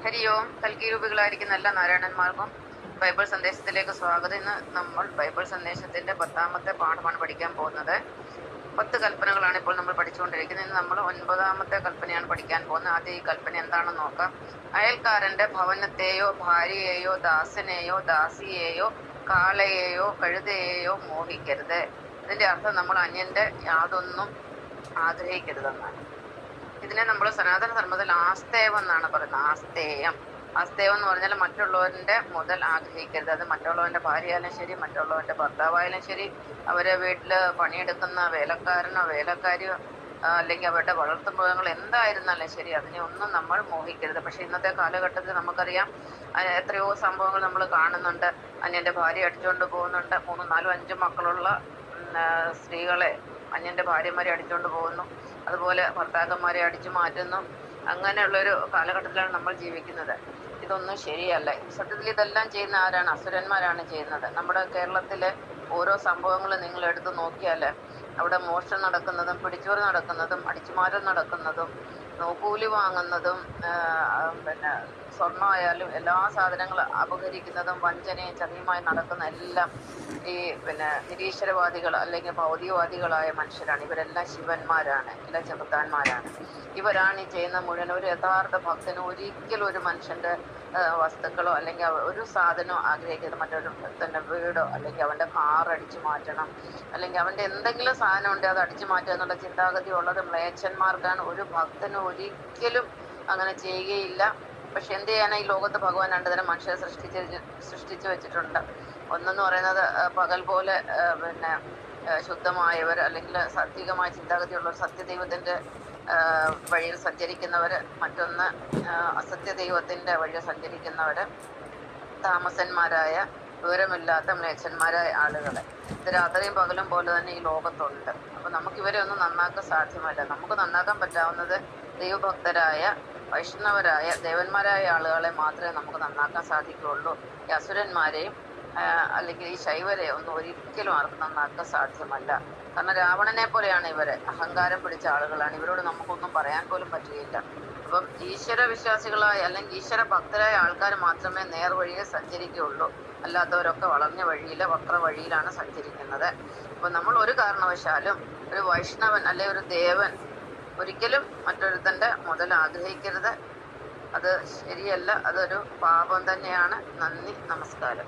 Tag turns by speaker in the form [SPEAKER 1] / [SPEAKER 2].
[SPEAKER 1] ഹരി ഓം. കൽക്കീരൂപികളായിരിക്കുന്ന എല്ലാ നാരായണന്മാർക്കും ബൈബിൾ സന്ദേശത്തിലേക്ക് സ്വാഗതം. ഇന്ന് നമ്മൾ ബൈബിൾ സന്ദേശത്തിന്റെ 10ാമത്തെ പാഠമാണ് പഠിക്കാൻ പോകുന്നത്. 10 കൽപ്പനകളാണ് ഇപ്പോൾ നമ്മൾ പഠിച്ചുകൊണ്ടിരിക്കുന്നത്. ഇന്ന് നമ്മൾ 9ാമത്തെ കൽപ്പനയാണ് പഠിക്കാൻ പോകുന്നത്. ആദ്യം ഈ കൽപ്പന എന്താണെന്ന് നോക്കാം. അയൽക്കാരന്റെ ഭവനത്തെയോ ഭാര്യയെയോ ദാസനെയോ ദാസിയെയോ കാളയെയോ കഴുതയെയോ മോഹിക്കരുത്. ഇതിന്റെ അർത്ഥം നമ്മൾ അന്യന്റെ യാതൊന്നും ആഗ്രഹിക്കരുതെന്നാണ്. ഇതിനെ നമ്മൾ സനാതന ധർമ്മത്തിൽ ആസ്തേയം എന്നാണ് പറയുന്നത്. ആസ്തേയം എന്ന് പറഞ്ഞാൽ മറ്റുള്ളവരുടെ മുതൽ ആഗ്രഹിക്കരുത്. അത് മറ്റുള്ളവന്റെ ഭാര്യയായാലും ശരി, മറ്റുള്ളവന്റെ ഭർത്താവായാലും ശരി, അവരെ വീട്ടില് പണിയെടുക്കുന്ന വേലക്കാരനോ വേലക്കാരിയോ അല്ലെങ്കിൽ അവരുടെ വളർത്തുമൃഗങ്ങൾ എന്തായിരുന്നാലും ശരി, അതിനെ ഒന്നും നമ്മൾ മോഹിക്കരുത്. പക്ഷെ ഇന്നത്തെ കാലഘട്ടത്തിൽ നമുക്കറിയാം, എത്രയോ സംഭവങ്ങൾ നമ്മൾ കാണുന്നുണ്ട്. അന്യന്റെ ഭാര്യ അടിച്ചുകൊണ്ട് പോകുന്നുണ്ട്. 3, 4, 5 മക്കളുള്ള സ്ത്രീകളെ അന്യന്റെ ഭാര്യമാരെ അടിച്ചുകൊണ്ട് പോകുന്നു. അതുപോലെ ഭർത്താക്കന്മാരെ അടിച്ചു മാറ്റുന്നു. അങ്ങനെയുള്ളൊരു കാലഘട്ടത്തിലാണ് നമ്മൾ ജീവിക്കുന്നത്. ഇതൊന്നും ശരിയല്ല. സത്യത്തിൽ ഇതെല്ലാം ചെയ്യുന്ന ആരാണ്? അസുരന്മാരാണ് ചെയ്യുന്നത്. നമ്മുടെ കേരളത്തിലെ ഓരോ സംഭവങ്ങളും നിങ്ങൾ എടുത്ത് നോക്കിയാൽ അവിടെ മോഷണം നടക്കുന്നതും പിടിച്ചോറ് നടക്കുന്നതും അടിച്ചുമാറ്റം നടക്കുന്നതും കൂലി വാങ്ങുന്നതും പിന്നെ സ്വർണ്ണമായാലും എല്ലാ സാധനങ്ങളും അപഹരിക്കുന്നതും വഞ്ചനയും ചതിയുമായി നടക്കുന്ന എല്ലാം ഈ നിരീശ്വരവാദികൾ അല്ലെങ്കിൽ ഭൗതികവാദികളായ മനുഷ്യരാണ്. ഇവരെല്ലാം ശിവന്മാരാണ്, എല്ലാം ചെറുത്താന്മാരാണ്. ഇവരാണ് ഈ ചെയ്യുന്ന മുഴുവൻ. ഒരു യഥാർത്ഥ ഭക്തന് ഒരിക്കലും ഒരു മനുഷ്യന്റെ വസ്തുക്കളോ അല്ലെങ്കിൽ ഒരു സാധനമോ ആഗ്രഹിക്കരുത്. മറ്റൊരു തന്നെ വീടോ അല്ലെങ്കിൽ അവന്റെ കാർ അടിച്ചു മാറ്റണം, അല്ലെങ്കിൽ അവന്റെ എന്തെങ്കിലും സാധനം ഉണ്ട് അത് അടിച്ചു മാറ്റുക എന്നുള്ള ചിന്താഗതി ഉള്ളത് മ്ലേച്ഛന്മാർക്കാണ്. ഒരു ഭക്തന് ഒരിക്കലും അങ്ങനെ ചെയ്യുകയില്ല. പക്ഷെ എന്ത് ചെയ്യാനാ? ഈ ലോകത്ത് ഭഗവാൻ 2 തരം മനുഷ്യരെ സൃഷ്ടിച്ചു വെച്ചിട്ടുണ്ട്. ഒന്നെന്ന് പറയുന്നത് പകൽ പോലെ ശുദ്ധമായവർ അല്ലെങ്കിൽ സാത്വികമായ ചിന്താഗതിയുള്ളവർ, സത്യദൈവത്തിന്റെ വഴിയിൽ സഞ്ചരിക്കുന്നവര്. മറ്റൊന്ന് അസത്യദൈവത്തിന്റെ വഴിയിൽ സഞ്ചരിക്കുന്നവര്, താമസന്മാരായ വിവരമില്ലാത്ത മ്ലേച്ഛന്മാരായ ആളുകളെ. ഇത് രാത്രിയും പകലും പോലെ തന്നെ ഈ ലോകത്തുണ്ട്. അപ്പൊ നമുക്ക് ഇവരെ ഒന്നും നന്നാക്കാൻ സാധ്യമല്ല. നമുക്ക് നന്നാക്കാൻ പറ്റാവുന്നത് ദൈവഭക്തരായ വൈഷ്ണവരായ ദേവന്മാരായ ആളുകളെ മാത്രമേ നമുക്ക് നന്നാക്കാൻ സാധിക്കുകയുള്ളൂ. ഈ അസുരന്മാരെയും അല്ലെങ്കിൽ ഈ ശൈവരെ ഒന്നും ഒരിക്കലും ആർക്കും നന്നാക്കാൻ സാധ്യമല്ല. കാരണം രാവണനെ പോലെയാണ് ഇവരെ. അഹങ്കാരം പിടിച്ച ആളുകളാണ്. ഇവരോട് നമുക്കൊന്നും പറയാൻ പോലും പറ്റുകയില്ല. അപ്പം ഈശ്വര വിശ്വാസികളായ അല്ലെങ്കിൽ ഈശ്വര ഭക്തരായ ആൾക്കാർ മാത്രമേ നേർവഴിയെ സഞ്ചരിക്കുകയുള്ളൂ. അല്ലാത്തവരൊക്കെ വളഞ്ഞ വഴിയില് വക്ര വഴിയിലാണ് സഞ്ചരിക്കുന്നത്. അപ്പൊ നമ്മൾ ഒരു കാരണവശാലും ഒരു വൈഷ്ണവൻ അല്ലെ ഒരു ദേവൻ ഒരിക്കലും മറ്റൊരുത്തന്റെ മുതൽ ആഗ്രഹിക്കരുത്. അത് ശരിയല്ല. അതൊരു പാപം തന്നെയാണ്. നന്ദി, നമസ്കാരം.